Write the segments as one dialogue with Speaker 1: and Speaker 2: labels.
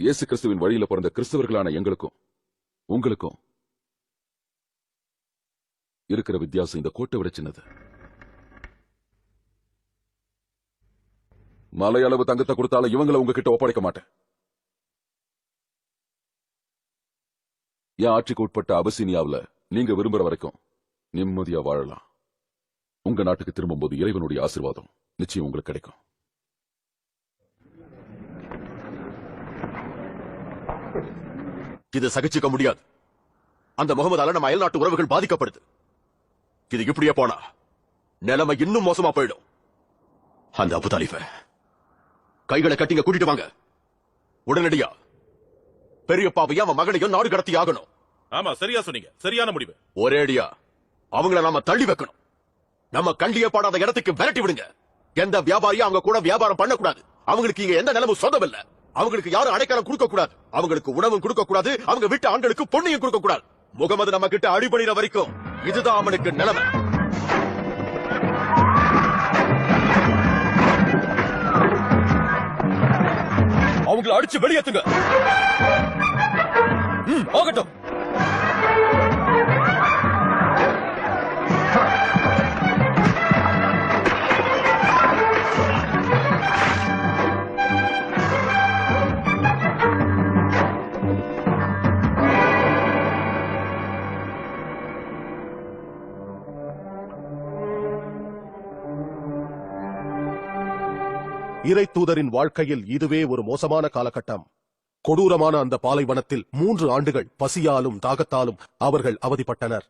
Speaker 1: இயேசு கிறிஸ்துவின் வழியில பிறந்த கிறிஸ்தவர்களான எங்களுக்கும் உங்களுக்கும் இருக்கிற வித்தியாசம் இந்த கோட்டை விட சின்னது. மலையளவு தங்கத்தை கொடுத்தாலும் இவங்களை உங்ககிட்ட ஒப்படைக்க மாட்டேன். என் ஆட்சிக்கு உட்பட்ட அபிசீனியாவில் நீங்க விரும்புற வரைக்கும் நிம்மதியா வாழலாம். உங்க நாட்டுக்கு திரும்பும்போது இறைவனுடைய ஆசீர்வாதம் நிச்சயம் உங்களுக்கு கிடைக்கும்.
Speaker 2: இது சகிச்சுக்க முடியாது. அந்த முகமதால நம்ம அயல்நாட்டு உறவுகள் பாதிக்கப்படுது. இது இப்படியே போனா நிலைமை இன்னும் மோசமா போயிடும். அந்த அபு தாலிப கைகளை கட்டிங்க கூட்டிட்டு வாங்க. உடனடியா பெரியப்பாவையும் அவன் மகனையும் நாடு கடத்தி ஆகணும்.
Speaker 3: ஆமா, சரியா சொன்னீங்க. சரியான முடிவு.
Speaker 2: ஒரேடியா அவங்கள நாம தள்ளி வைக்கணும். நம்ம கண்டிய பாடாத இடத்துக்கு விரட்டி விடுங்க. எந்த வியாபாரியும் அவங்க கூட வியாபாரம் பண்ணக்கூடாது. அவங்களுக்கு இங்க எந்த நிலமும் சொந்தம் இல்ல. அவங்களுக்கு யாரும் அடைக்கலம் கொடுக்க கூடாது. அவங்களுக்கு உணவும் கொடுக்க கூடாது. அவங்க வீட்டு ஆண்களுக்கு பொண்ணையும் கொடுக்க கூடாது. முகமது நம்ம கிட்ட அடிபணிற வரைக்கும் இதுதான் அவனுக்கு நிலைமை. அவங்களை அடிச்சு வெளியேத்துங்க. ஆகட்டும்.
Speaker 4: இறை தூதரின் வாழ்க்கையில் இதுவே ஒரு மோசமான காலகட்டம். கொடூரமான அந்த பாலைவனத்தில் 3 ஆண்டுகள் பசியாலும் தாகத்தாலும் அவர்கள் அவதிப்பட்டனர்.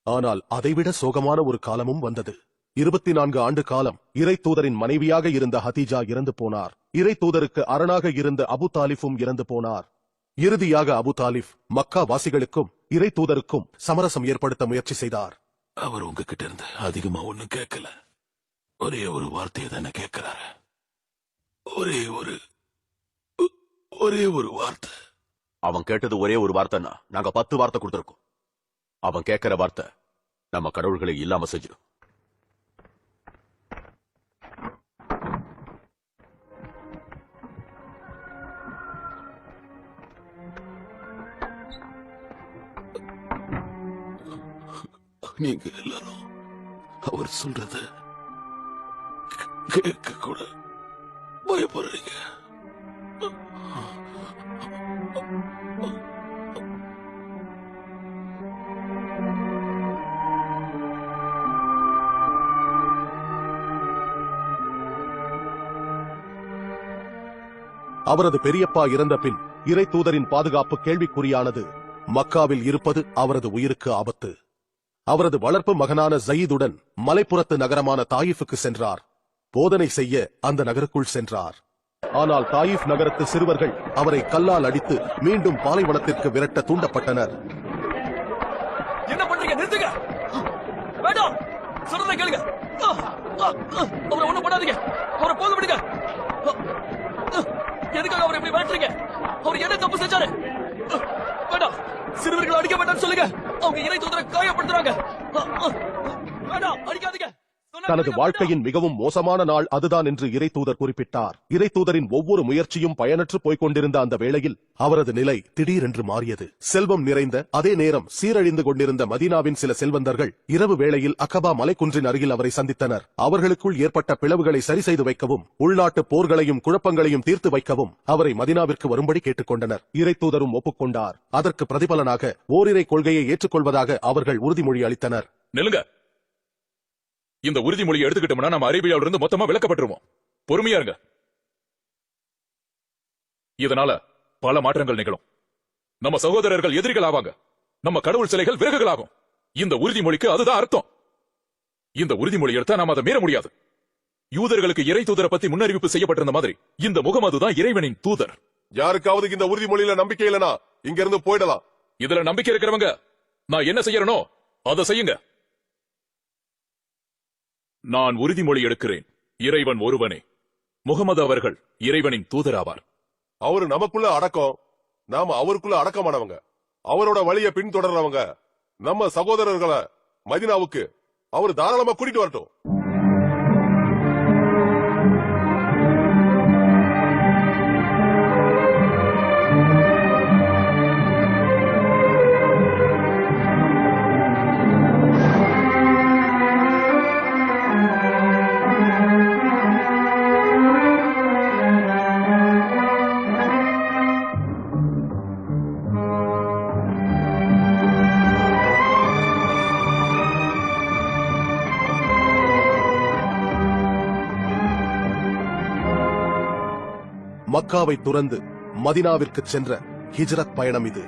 Speaker 4: ஆனால் அதைவிட சோகமான ஒரு காலமும் வந்தது. 24 ஆண்டு காலம் இறை தூதரின் மனைவியாக இருந்த ஹதீஜா இறந்து போனார். இறை தூதருக்கு அரணாக இருந்த அபு தாலிஃபும் இறந்து போனார். இறுதியாக அபு தாலிஃப் மக்கா வாசிகளுக்கும் இறை தூதருக்கும் சமரசம் ஏற்படுத்த முயற்சி செய்தார்.
Speaker 5: அவர் உங்ககிட்ட இருந்து அதிகமா ஒண்ணும் கேட்கல. ஒரே ஒரு வார்த்தையை தானே கேட்கிறாரு. ஒரே ஒரு வார்த்தை.
Speaker 2: அவன் கேட்டது ஒரே ஒரு வார்த்தைன்னா நாங்க 10 வார்த்தை கொடுத்திருக்கோம். அவன் கேட்கிற வார்த்தை நம்ம கடவுள்களை இல்லாம செஞ்சிடும்.
Speaker 5: நீங்க எல்லாரும் அவர் சொல்றத கேட்க கூட பயப்படுறீங்க.
Speaker 4: அவரது பெரியப்பா இறந்த பின் இறை தூதரின் பாதுகாப்பு கேள்விக்குறியானது. மக்காவில் இருப்பது அவரது உயிருக்கு ஆபத்து. அவரது வளர்ப்பு மகனான ஜயீதுடன் மலைப்புறத்து நகரமான தாயிஃபுக்கு சென்றார். போதனை செய்ய அந்த நகருக்குள் சென்றார். ஆனால் தாயிஃப் நகரத்து சிறுவர்கள் அவரை கல்லால் அடித்து மீண்டும் பாலைவனத்திற்கு விரட்ட தூண்டப்பட்டனர்.
Speaker 6: என்ன பண்றீங்க? நிறுத்துங்க. வேண்டாம், சொல்றதை கேளுங்க. அவரை ஒண்ணும் பண்ணாதீங்க. அவரை போக விடுங்க. எதுக்காக அவரை இப்படி விரட்டுறீங்க? அவர் என்ன தப்பு செஞ்சாரு? வேண்டாம், சிறுவர்கள் அடிக்க வேண்டாம்னு சொல்லுங்க. அவங்க இறை தூதரை காயப்படுத்துறாங்க. வேண்டாம், அடிக்காதீங்க.
Speaker 4: தனது வாழ்க்கையின் மிகவும் மோசமான நாள் அதுதான் என்று இறை தூதர் குறிப்பிட்டார். இறை தூதரின் ஒவ்வொரு முயற்சியும் பயனற்று போய்க் கொண்டிருந்த அந்த வேளையில் அவரது நிலை திடீரென்று மாறியது. செல்வம் நிறைந்த அதே நேரம் சீரழிந்து கொண்டிருந்த மதீனாவின் சில செல்வந்தர்கள் இரவு வேளையில் அகபா மலைக்குன்றின் அருகில் அவரை சந்தித்தனர். அவர்களுக்குள் ஏற்பட்ட பிளவுகளை சரி செய்து வைக்கவும் உள்நாட்டு போர்களையும் குழப்பங்களையும் தீர்த்து வைக்கவும் அவரை மதீனாவிற்கு வரும்படி கேட்டுக் கொண்டனர். இறை தூதரும் ஒப்புக்கொண்டார். அதற்கு பிரதிபலனாக ஓரிரை கொள்கையை ஏற்றுக்கொள்வதாக அவர்கள் உறுதிமொழி அளித்தனர்.
Speaker 3: நில்லுங்க. இந்த உறுதிமொழியை எடுத்துக்கிட்டோம்னா நம்ம அரேபியாவில இருந்து மொத்தமா விலக்கப்பட்டுருவோம். பொறுமையா இருங்க. இதனால பல மாற்றங்கள் நிகழும். நம்ம சகோதரர்கள் எதிரிகள் ஆவாங்க. நம்ம கடவுள் சிலைகள் விறகுகளாகும். இந்த உறுதிமொழிக்கு அதுதான் அர்த்தம். இந்த உறுதிமொழி எடுத்தா நாம அதை மீற முடியாது. யூதர்களுக்கு இறை தூதரை பத்தி முன்னறிவிப்பு செய்யப்பட்டிருந்த மாதிரி இந்த முகமது தான் இறைவனின் தூதர்.
Speaker 1: யாருக்காவது இந்த உறுதிமொழியில நம்பிக்கை இல்லனா இங்க இருந்து போயிடலாம்.
Speaker 3: இதுல நம்பிக்கை இருக்கிறவங்க நான் என்ன செய்யறனோ அதை செய்யுங்க. நான் உறுதிமொழி எடுக்கிறேன். இறைவன் ஒருவனே. முகமது அவர்கள் இறைவனின் தூதராவார்.
Speaker 1: அவரு நமக்குள்ள அடக்கம், நாம அவருக்குள்ள அடக்கமானவங்க. அவரோட வழியை பின்தொடர்றவங்க. நம்ம சகோதரர்களை மதீனாவுக்கு அவர் தாராளமா கூட்டிட்டு வரட்டும்.
Speaker 4: மக்காவை துறந்து மதினாவிற்கு சென்ற ஹிஜ்ரத் பயணம் இது.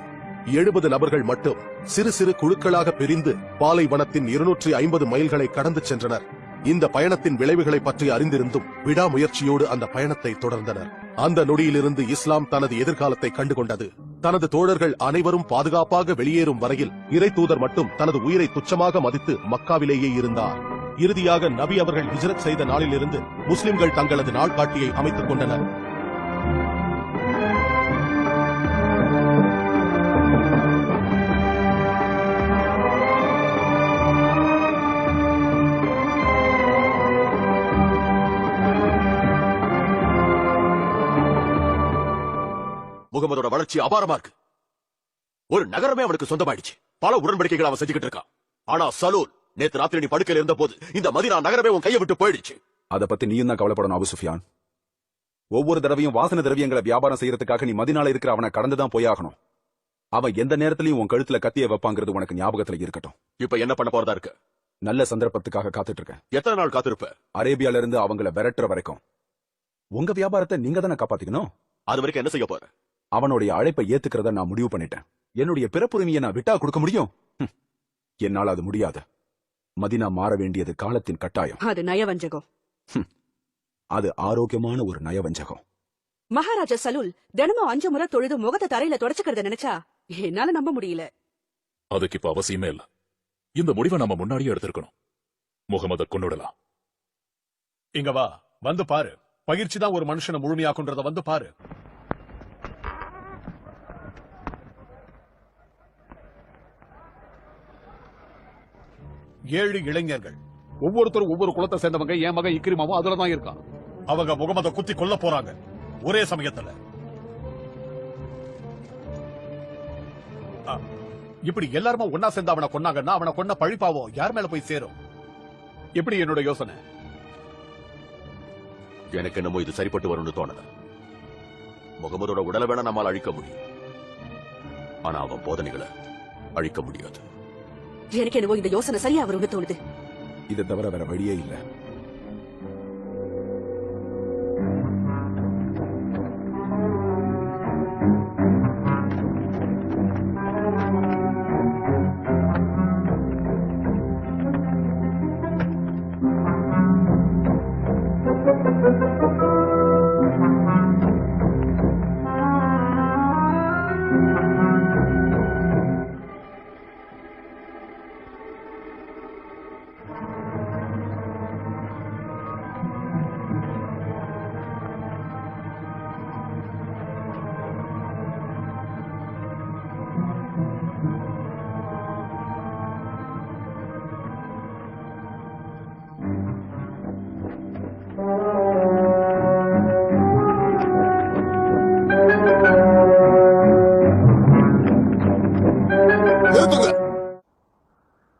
Speaker 4: 70 நபர்கள் மட்டும் சிறு சிறு குழுக்களாக பிரிந்து பாலைவனத்தின் 250 மைல்களை கடந்து சென்றனர். இந்த பயணத்தின் விளைவுகளை பற்றி அறிந்திருந்தும் விடாமுயற்சியோடு அந்த பயணத்தை தொடர்ந்தனர். அந்த நொடியிலிருந்து இஸ்லாம் தனது எதிர்காலத்தை கண்டுகொண்டது. தனது தோழர்கள் அனைவரும் பாதுகாப்பாக வெளியேறும் வரையில் இறை தூதர் மட்டும் தனது உயிரை துச்சமாக மதித்து மக்காவிலேயே இருந்தார். இறுதியாக நபி அவர்கள் ஹிஜ்ரத் செய்த நாளிலிருந்து முஸ்லிம்கள் தங்களது நாள்காட்டியை அமைத்துக் கொண்டனர்.
Speaker 2: முகமதோட வளர்ச்சி அபாரமா இருக்கு. ஒரு நகரமே அவனுக்கு சொந்தமாயிடுச்சு. பல உடன்படிக்கைகள் அவன் செஞ்சுக்கிட்டு இருக்கான். ஆனா சலூல், நேத்து ராத்திரி நீ படுக்கையில இருந்த போது இந்த மதீனா நகரமே உன் கையை விட்டு போயிடுச்சு.
Speaker 7: அத பத்தி நீயும் தான் கவலைப்படணும் அபு சுஃபியான். ஒவ்வொரு தடவையும் வாசன திரவியங்களை வியாபாரம் செய்யறதுக்காக நீ மதினால இருக்கிற அவனை கடந்துதான் போயாகணும். அவன் எந்த நேரத்திலயும் உன் கழுத்துல கத்திய வைப்பாங்கிறது உனக்கு ஞாபகத்துல இருக்கட்டும்.
Speaker 2: இப்ப என்ன பண்ண போறதா இருக்கு?
Speaker 7: நல்ல சந்தர்ப்பத்துக்காக காத்துட்டு இருக்கேன்.
Speaker 2: எத்தனை நாள் காத்திருப்ப?
Speaker 7: அரேபியால இருந்து அவங்கள விரட்டுற வரைக்கும். உங்க வியாபாரத்தை நீங்க தானே காப்பாத்திக்கணும்.
Speaker 2: அது வரைக்கும் என்ன செய்ய போற?
Speaker 7: அவனுடைய அழைப்பை ஏத்துக்கிறத நான் முடிவு பண்ணிட்டேன். என்னுடைய பிறப்புரிமையை நான் விட்டா கொடுக்க முடியும்? என்னால் அது முடியாது. மதினா மாற வேண்டியது காலத்தின் கட்டாயம்.
Speaker 8: அது நயவஞ்சகம்.
Speaker 7: அது ஆரோக்கியமான ஒரு நயவஞ்சகம்.
Speaker 8: மகாராஜா சலூல் தினமும் 5 முறை தொழுது முகத்தை தரையில தொடச்சுக்கிறத நினைச்சா என்னால நம்ப முடியல.
Speaker 3: அதுக்கு இப்ப அவசியமே இல்ல. இந்த முடிவை நம்ம முன்னாடியே எடுத்திருக்கணும். முகமதை கொன்னுடலாம்.
Speaker 9: இங்க வா, வந்து பாரு. பயிற்சி தான் ஒரு மனுஷனை முழுமையாக்குன்றத வந்து பாரு. ஏழு இளைஞர்கள், ஒவ்வொருத்தரும் ஒவ்வொரு குலத்தை சேர்ந்தவங்க. என் மகன் இக்ரிமாவும் அதுலதான் இருக்கான். அவங்க முகமத குத்தி கொல்ல போறாங்க ஒரே சமயத்துல. இப்படி எல்லாருமே ஒன்னா சேர்ந்து அவனை கொன்னாங்கன்னா அவனை கொன்ன பழிப்பாவும் யார் மேல போய் சேரும்? எப்படி என்னோட யோசனை?
Speaker 2: எனக்கு என்னமோ இது சரிப்பட்டு வரும்னு தோணல. முகமதோட உடலை வேணா நம்மால் அழிக்க முடியும். ஆனா அவன் போதனைகளை அழிக்க முடியாது.
Speaker 8: எனக்கு என்னவோ இந்த யோசனை சரியா வரும்னு தோணுது.
Speaker 7: இதை தவிர வேற வழியே இல்ல.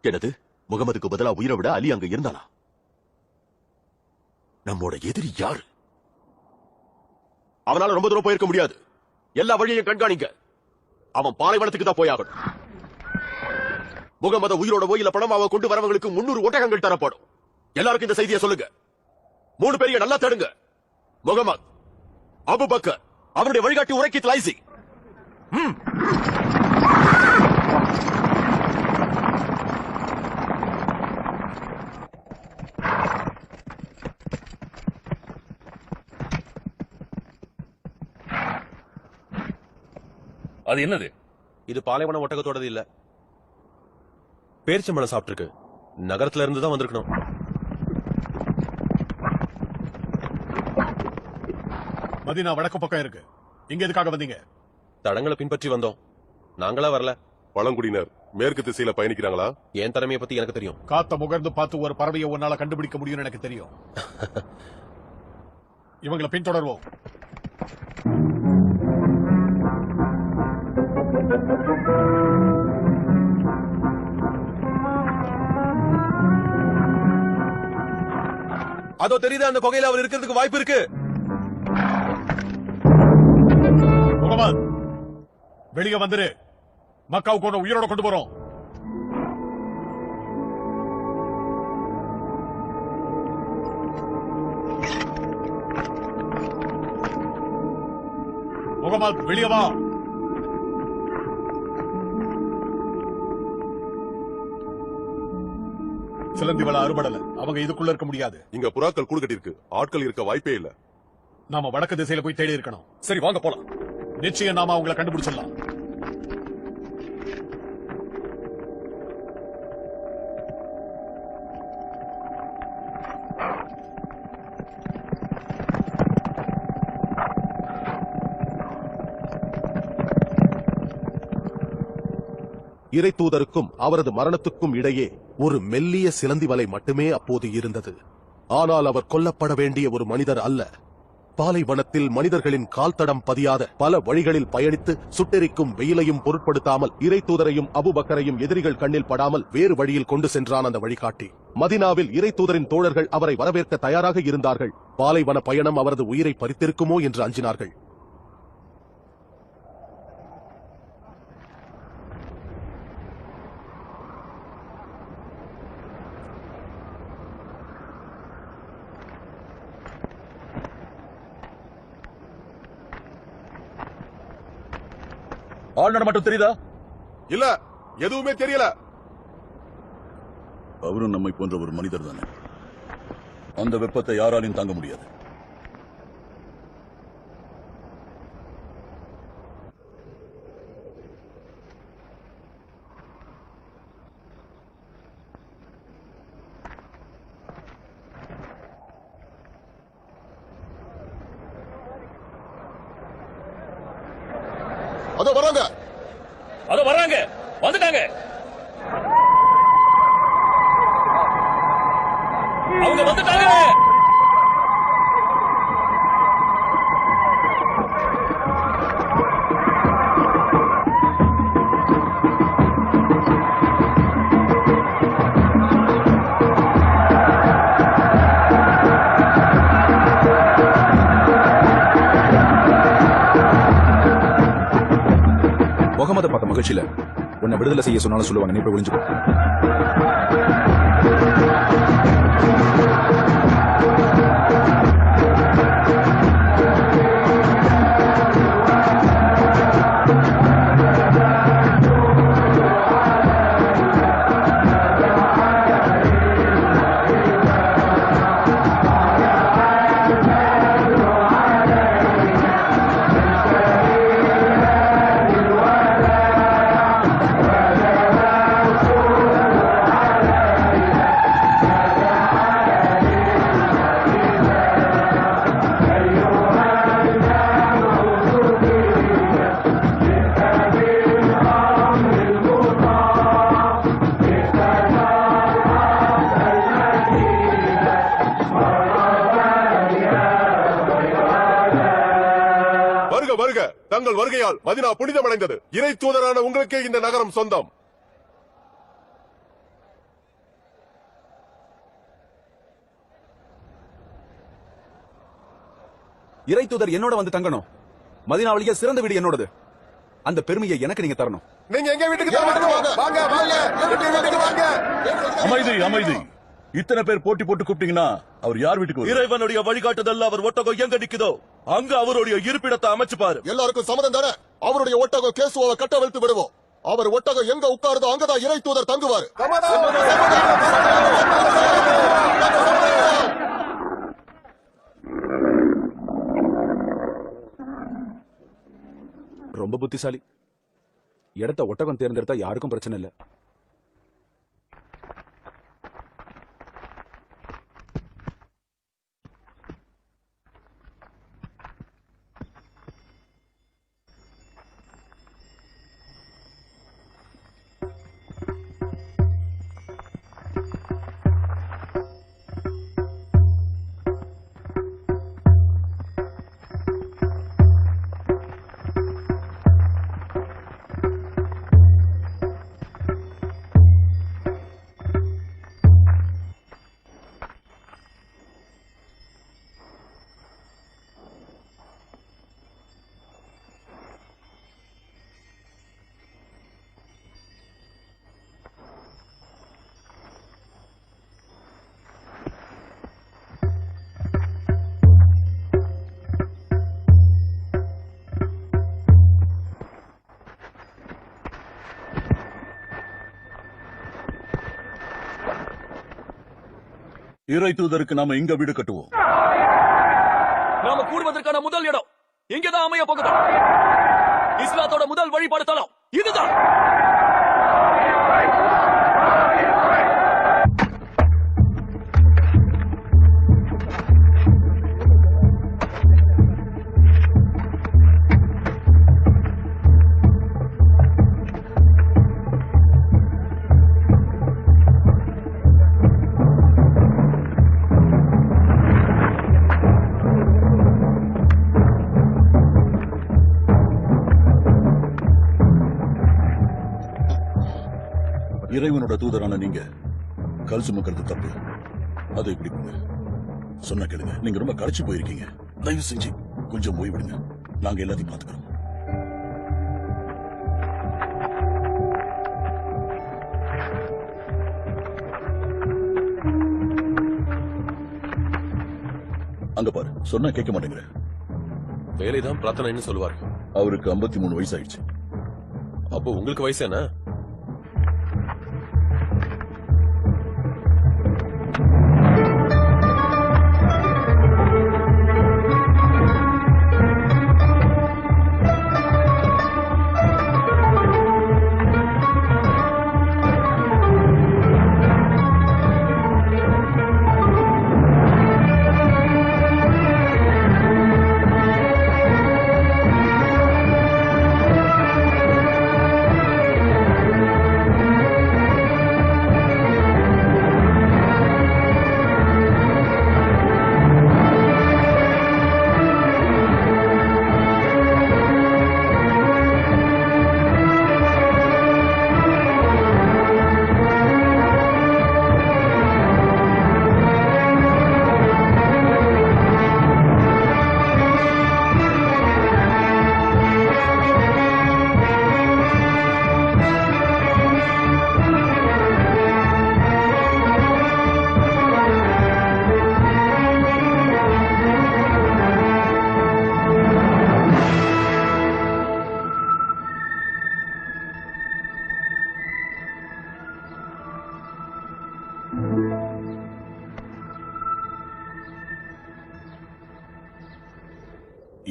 Speaker 2: என்னது? முகமதுக்கு பதிலா உயிரை விட அலி அங்க இருந்தானா? நம்மோட எதிரி யாரு? அவனால ரொம்ப தூரம் போயிருக்க முடியாது. எல்லா வழியையும் கண்காணிங்க. அவன் பாலைவனத்துக்கு தான் போயாகணும். முகமது உயிரோட ஓயில பணம் அவன் கொண்டு வரவங்களுக்கு 300 ஒட்டகங்கள் தரப்படும். எல்லாருக்கும் இந்த செய்தியை சொல்லுங்க. 3 பேரையும் நல்லா தேடுங்க. முகமது, அபுபக்கர், அவருடைய வழிகாட்டி உரைக்கி லைசி.
Speaker 3: அது என்னது?
Speaker 10: இது பாலைவன ஒட்டகத்தோடது இல்ல. பேரிச்சம்பழம் சாப்பிட்டிருக்கு. நகரத்துல இருந்து தான் வந்திருக்கணும்.
Speaker 9: மதீனா வடக்கு பக்கம் இருக்கு. இங்க எதுக்காக வந்தீங்க?
Speaker 10: தடங்களை பின்பற்றி வந்தோம். நாங்களா வரல.
Speaker 1: பழங்குடியினர் மேற்கு திசையில பயணிக்கிறாங்களா?
Speaker 10: என் திறமையை பத்தி எனக்கு தெரியும்.
Speaker 9: காத்த முகர்ந்து பார்த்து ஒரு பறவையை உன்னால கண்டுபிடிக்க முடியும்னு எனக்கு தெரியும். இவங்களை பின்தொடர்வோம்.
Speaker 10: அதோ தெரியுது, அந்த குகையில அவர் இருக்கிறதுக்கு வாய்ப்பு இருக்கு.
Speaker 9: முகமது, வெளியே வந்துரு. மக்காவுக்கு ஒண்ணு உயிரோட கொண்டு போறோம். முகமது வெளியே வா. சிலந்தி வள அறுபடல, அவங்க இதுக்குள்ள இருக்க முடியாது.
Speaker 1: இங்க புறாக்கள் கூடு கட்டிருக்கு, ஆட்கள் இருக்க வாய்ப்பே இல்ல.
Speaker 9: நாம வடக்கு திசையில போய் தேடி இருக்கணும்.
Speaker 6: சரி வாங்க போலாம்.
Speaker 9: நிச்சயம் நாம அவங்களை கண்டுபிடிச்சிடலாம்.
Speaker 4: இறை தூதருக்கும் அவரது மரணத்துக்கும் இடையே ஒரு மெல்லிய சிலந்தி வலை மட்டுமே அப்போது இருந்தது. ஆனால் அவர் கொல்லப்பட வேண்டிய ஒரு மனிதர் அல்ல. பாலைவனத்தில் மனிதர்களின் கால் தடம் பதியாத பல வழிகளில் பயணித்து சுட்டெரிக்கும் வெயிலையும் பொருட்படுத்தாமல் இறை தூதரையும் அபுபக்கரையும் எதிரிகள் கண்ணில் படாமல் வேறு வழியில் கொண்டு சென்றான் அந்த வழிகாட்டி. மதினாவில் இறை தூதரின் தோழர்கள் அவரை வரவேற்க தயாராக இருந்தார்கள். பாலைவன பயணம் அவரது உயிரை பறித்திருக்குமோ என்று அஞ்சினார்கள்.
Speaker 6: ஆளுநர் மட்டும் தெரியுதா?
Speaker 1: இல்ல, எதுவுமே தெரியல.
Speaker 5: அவரும் நம்மை போன்ற ஒரு மனிதர் தானே. அந்த வெப்பத்தை யாராலையும் தாங்க முடியாது.
Speaker 2: அதோ வராங்க.
Speaker 6: அதோ வர்றாங்க, வந்துட்டாங்க. அவங்க வந்துட்டாங்க.
Speaker 7: முகமதை பார்த்த மகிழ்ச்சியில உன்னை விடுதலை செய்ய சொன்னாலும் சொல்லுவாங்க, நீ போய் ஒளிஞ்சுக்கோ.
Speaker 1: வருக, தங்கள் வருகையால் மதினா புனிதமடைந்தது. இறை தூதரான உங்களுக்கே இந்த நகரம் சொந்தம்.
Speaker 7: இறை தூதர் என்னோட வந்து தங்கணும். மதீனாவிலேயே சிறந்த வீடு என்னோடது. அந்த பெருமையை எனக்கு நீங்க தரணும்.
Speaker 1: நீங்க எங்க வீட்டுக்கு வாங்க, வாங்க.
Speaker 5: அமைதி, அமைதி. இத்தனை பேர் போட்டி போட்டு கூப்பிட்டீங்கன்னா அவர் யார் வீட்டுக்கு?
Speaker 10: இறைவனுடைய வழிகாட்டுதல்ல அவர் ஒட்டகம் எங்க நிக்குதோ அங்க அவருடைய இருப்பிடத்தை அமைச்சு பாரு.
Speaker 2: எல்லாருக்கும் சம்மதம் தானே? அவருடைய ஒட்டகம் கேசுவாவை கட்டவிழ்த்து விடுவோம். அவர் ஒட்டகம் எங்க உட்காருதோ அங்கதான் இறை தூதர் தங்குவார்.
Speaker 7: ரொம்ப புத்திசாலி. இடத்த ஒட்டகம் தேர்ந்தெடுத்தா யாருக்கும் பிரச்சனை இல்ல.
Speaker 10: இறை தூதருக்கு நாம இங்க வீடு கட்டுவோம்.
Speaker 6: நாம கூடுவதற்கான முதல் இடம் இங்கதான் அமைய போகுது. இஸ்லாத்தோட முதல் வழிபாடு தளம் இதுதான்.
Speaker 10: இறைவனோட தூதரான நீங்க கல் சுமக்கிறது தப்பு. அதை இப்படி பண்ணுங்க. சொன்ன கேளுங்க. நீங்க ரொம்ப களைச்சு போயிருக்கீங்க. தயவு செஞ்சு கொஞ்சம் ஓய்விடுங்க. நாங்க எல்லாத்தையும் பாத்துக்கிறோம். அங்க பாரு, சொன்னா கேட்க மாட்டேங்கிற.
Speaker 1: வேலைதான் பிரார்த்தனைன்னு சொல்லுவாரு.
Speaker 10: அவருக்கு 53 வயசு ஆயிடுச்சு.
Speaker 1: அப்போ உங்களுக்கு வயசு என்ன?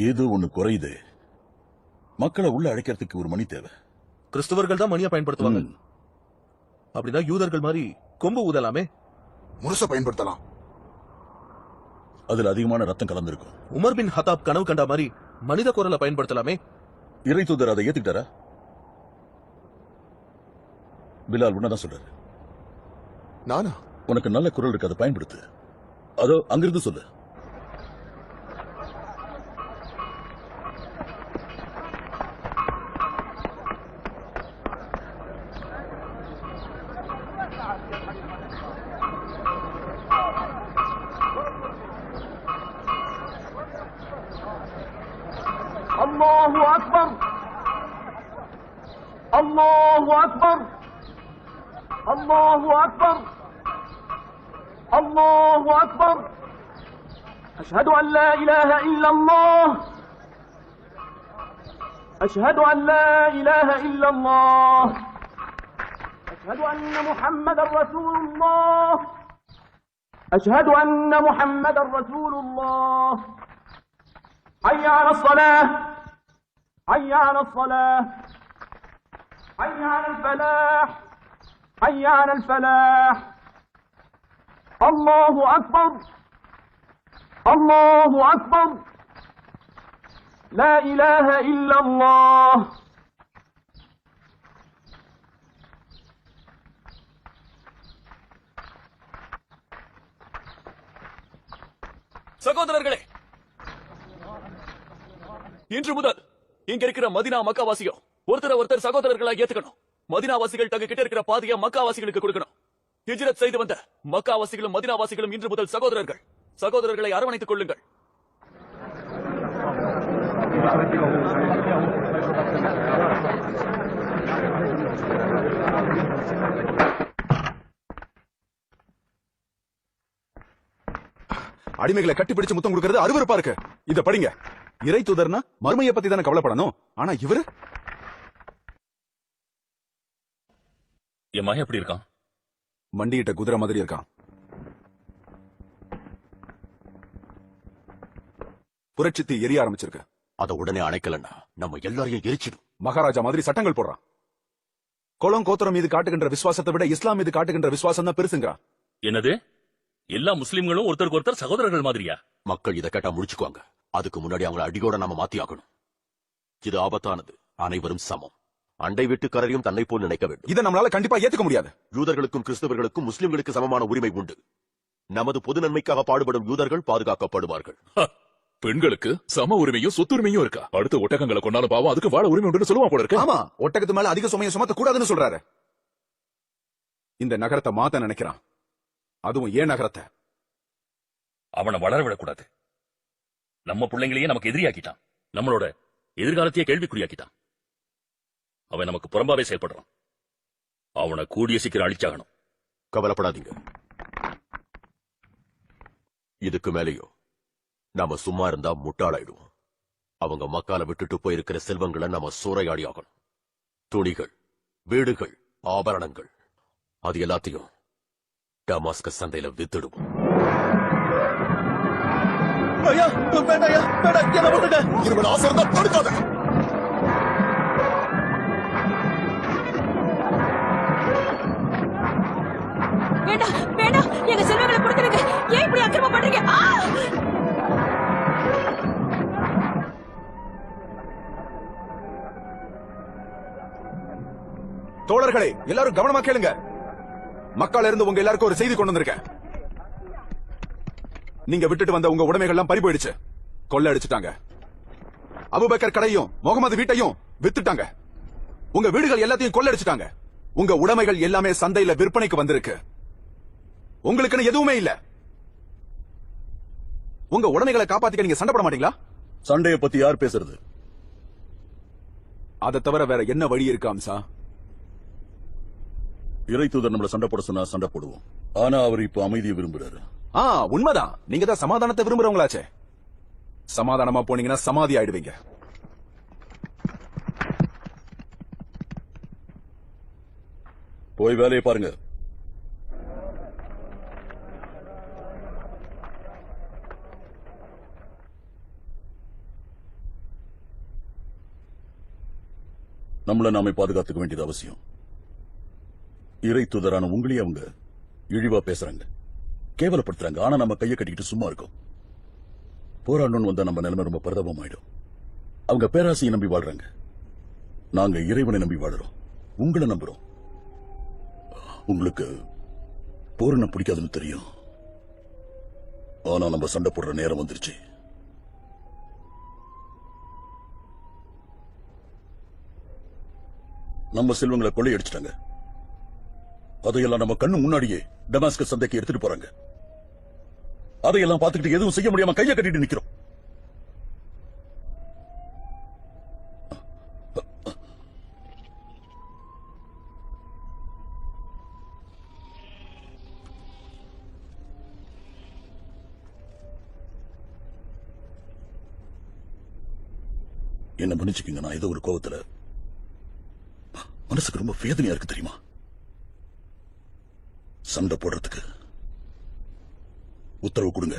Speaker 10: ஏதோ ஒண்ணு குறையுது. மக்களை உள்ள அழைக்கிறதுக்கு ஒரு மணி தேவை.
Speaker 11: கிறிஸ்தவர்கள் தான் மணியை பயன்படுத்துவாங்க. அப்படின்னா யூதர்கள் மாதிரி கொம்பு ஊதலாமே.
Speaker 2: முரச பயன்படுத்தலாம்.
Speaker 10: அதுல அதிகமான ரத்தம் கலந்திருக்கும்.
Speaker 11: உமர் பின் ஹத்தாப் கனவு கண்ட மாதிரி மனித குரலை பயன்படுத்தலாமே.
Speaker 10: இறை தூதர் அதை ஏத்துக்கிட்டாரா? பிலால் உன்னதான் சொல்றாரு.
Speaker 2: நானா?
Speaker 10: உனக்கு நல்ல குரல் இருக்கு, அதை பயன்படுத்து. அதோ அங்கிருந்து சொல்லு.
Speaker 6: الله أكبر الله أكبر الله أكبر الله أكبر أشهد أن لا إله إلا الله أشهد أن لا إله إلا الله أشهد أن محمدا رسول الله أشهد أن محمدا رسول الله حي على الصلاة حي على الصلاة حي على الفلاح حي على الفلاح الله أكبر الله أكبر لا إله إلا الله சகோதரர்களே, இன்று முதல் இங்க இருக்கிற மதினா மக்காவாசியும் ஒருத்தர் சகோதரர்களா ஏத்துக்கணும். மதினாவாசிகள் தங்க கிட்ட இருக்கிற பாதிய மக்காவாசிகளுக்கு கொடுக்கணும். ஹிஜ்ரத் செய்து வந்த மக்காவாசிகளும் மதினாவாசிகளும் இன்று முதல் சகோதரர்கள். சகோதரர்களை அரவணைத்துக் கொள்ளுங்கள்.
Speaker 7: அடிமைகளை கட்டிப்பிடிச்சு முத்தம் கொடுக்கிறது அருவருப்பா இருக்கு. இத படிங்க. இறை தூதர்னா மறுமையை பத்தி தானே கவலைப்படணும். ஆனா இவரு
Speaker 3: என் மகன் எப்படி இருக்கான்?
Speaker 7: மண்டியிட்ட குதிரை மாதிரி இருக்கான். புரட்சி தீ எரிய ஆரம்பிச்சிருக்கு.
Speaker 2: அதை உடனே அணைக்கலன்னா நம்ம எல்லாரையும் எரிச்சிடும்.
Speaker 7: மகாராஜா மாதிரி சட்டங்கள் போடுறான். குளம் கோத்திரம் மீது காட்டுகின்ற விசுவாசத்தை விட இஸ்லாம் மீது காட்டுகின்ற விசுவாசம் தான் பெருசுங்கிறான்.
Speaker 5: என்னது? எல்லா முஸ்லிம்களும் ஒருத்தருக்கு ஒருத்தர் சகோதரர்கள் மாதிரியா?
Speaker 2: மக்கள் இதை கேட்டா முடிச்சுக்குவாங்க. அதுக்கு முன்னாடி அவங்களை அடியோட நாம மாத்தி ஆகணும். இது ஆபத்தானது. அனைவரும் சமம். அண்டை வீட்டுக்காரரையும் தன்னை போல் நினைக்க வேண்டும்.
Speaker 7: இதை நம்மளால கண்டிப்பா ஏத்துக்க முடியாது.
Speaker 2: யூதர்களுக்கும் கிறிஸ்தவர்களுக்கும் முஸ்லிம்களுக்கு சமமான உரிமை உண்டு. நமது பொது நன்மைக்காக பாடுபடும் யூதர்கள் பாதுகாக்கப்படுவார்கள்.
Speaker 3: பெண்களுக்கு சம உரிமையும் சொத்துரிமையும் இருக்கா? அடுத்த ஒட்டகங்களை கொண்டாலும் பாவம் அதுக்கு வாழ உரிமை உண்டுன்னு சொல்லுவான் போல இருக்கு.
Speaker 7: ஆமா, ஒட்டகத்து மேல அதிக சுமையை சுமத்த கூடாதுன்னு சொல்றாரு. இந்த நகரத்தை மாத்த நினைக்கிறான். அதுவும் ஏன் நகரத்தை?
Speaker 5: அவனை வளர விடக்கூடாது. நம்ம பிள்ளைங்களையே நமக்கு எதிரியாக்கிட்டான். நம்மளோட எதிர்காலத்தையே கேள்விக்குறியாக்கிட்டான். அவன் நமக்கு புறம்பாவே செயல்படுறான். அவனை கூடிய சீக்கிரம் அழிச்சாகணும்.
Speaker 2: கவலைப்படாதீங்க. இதுக்கு மேலேயும் நாம சும்மா இருந்தா முட்டாளாயிடுவோம். அவங்க மக்களை விட்டுட்டு போயிருக்கிற செல்வங்களை நாம சூறையாடி ஆகணும். துணிகள், வீடுகள், ஆபரணங்கள், அது எல்லாத்தையும் டமாஸ்கஸ் சந்தையில வித்துடுவோம்.
Speaker 1: இவன் ஆசை இருந்தா தடுக்காத.
Speaker 8: வேண்டாம் வேண்டாம், எங்க செல்வங்களை கொடுத்துருங்க. ஏன் இப்படி அக்கிரமம் பண்றீங்க?
Speaker 7: தோழர்களே, எல்லாரும் கவனமா கேளுங்க. மக்கள் இருந்து உங்க எல்லாருக்கும் ஒரு செய்தி கொண்டு வந்திருக்கேன். நீங்க விட்டுட்டு வந்த உங்க உடைமைகள் எல்லாம் பறி போயிடுச்சு. கொள்ளை அடிச்சுட்டாங்க. அபூபக்கர் கடையும் முகமது வீட்டையும் வித்துட்டாங்க. உங்க வீடுகள் எல்லாத்தையும் கொள்ளடிச்சிட்டாங்க. உங்க உடைமைகள் எல்லாமே சந்தையில விற்பனைக்கு வந்திருக்கு. உங்களுக்குன்னு எதுவுமே இல்ல. உங்க உடைமைகளை காப்பாத்திக்க நீங்க சண்டை போட மாட்டீங்களா?
Speaker 10: சண்டையை பத்தி யார் பேசுறது?
Speaker 7: அதை தவிர வேற என்ன வழி இருக்கு அம்சா?
Speaker 10: இறை தூதர் நம்மள சண்டை போட சொன்னா சண்டை போடுவோம். ஆனா அவர் இப்ப அமைதியை விரும்புறாரு.
Speaker 7: உண்மைதான். நீங்க தான் சமாதானத்தை விரும்புறவங்களாச்சே. சமாதானமா போனீங்கன்னா சமாதி ஆயிடுவீங்க.
Speaker 10: போய் வேலையை பாருங்க. நம்மள நாமே பாதுகாத்துக்க வேண்டியது அவசியம். இறை தூதரான உங்களையே அவங்க இழிவா பேசுறாங்க, கேவலப்படுத்துறாங்க. ஆனா நம்ம கையை கட்டிக்கிட்டு சும்மா இருக்கோம். போராடணும்னு வந்தா நம்ம நிலைமை ரொம்ப பரிதாபமாயிடும். அவங்க பேராசையை நம்பி வாழ்றாங்க. நாங்க இறைவனை நம்பி வாழறோம். உங்களை நம்புறோம். உங்களுக்கு போரண பிடிக்காதுன்னு தெரியும். ஆனா நம்ம சண்டை போடுற நேரம் வந்துருச்சு. நம்ம செல்வங்களை கொள்ளையடிச்சிட்டாங்க. அதையெல்லாம் நம்ம கண்ணு முன்னாடியே டமாஸ்கஸ் சந்தைக்கு எடுத்துட்டு போறாங்க. அதையெல்லாம் பார்த்துக்கிட்டு எதுவும் செய்ய முடியாம கையை கட்டிட்டு நிக்கிறோம். என்ன மன்னிச்சுக்கீங்க, நான் ஏதோ ஒரு கோவத்துல மனசுக்கு ரொம்ப வேதனையா இருக்கு தெரியுமா? சண்டை போடுறதுக்கு உத்தரவு கொடுங்க.